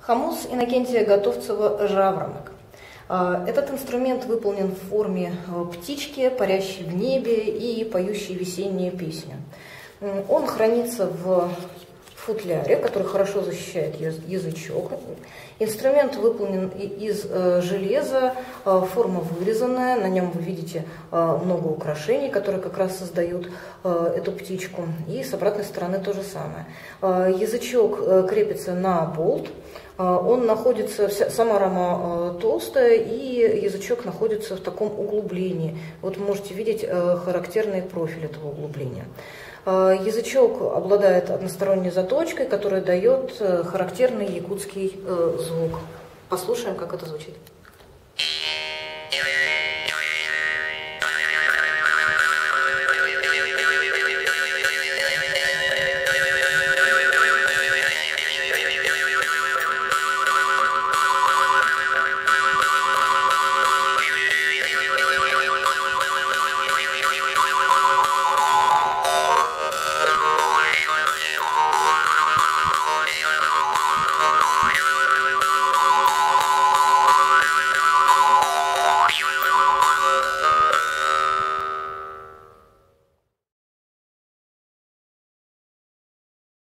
Хомус Иннокентия Готовцева «Жаворонок». Этот инструмент выполнен в форме птички, парящей в небе и поющей весеннюю песню. Он хранится в футляре, который хорошо защищает язычок. Инструмент выполнен из железа, форма вырезанная, на нем вы видите много украшений, которые как раз создают эту птичку. И с обратной стороны то же самое. Язычок крепится на болт. Он находится, сама рама толстая, и язычок находится в таком углублении. Вот вы можете видеть характерный профиль этого углубления. Язычок обладает односторонней заточкой, которая дает характерный якутский звук. Послушаем, как это звучит.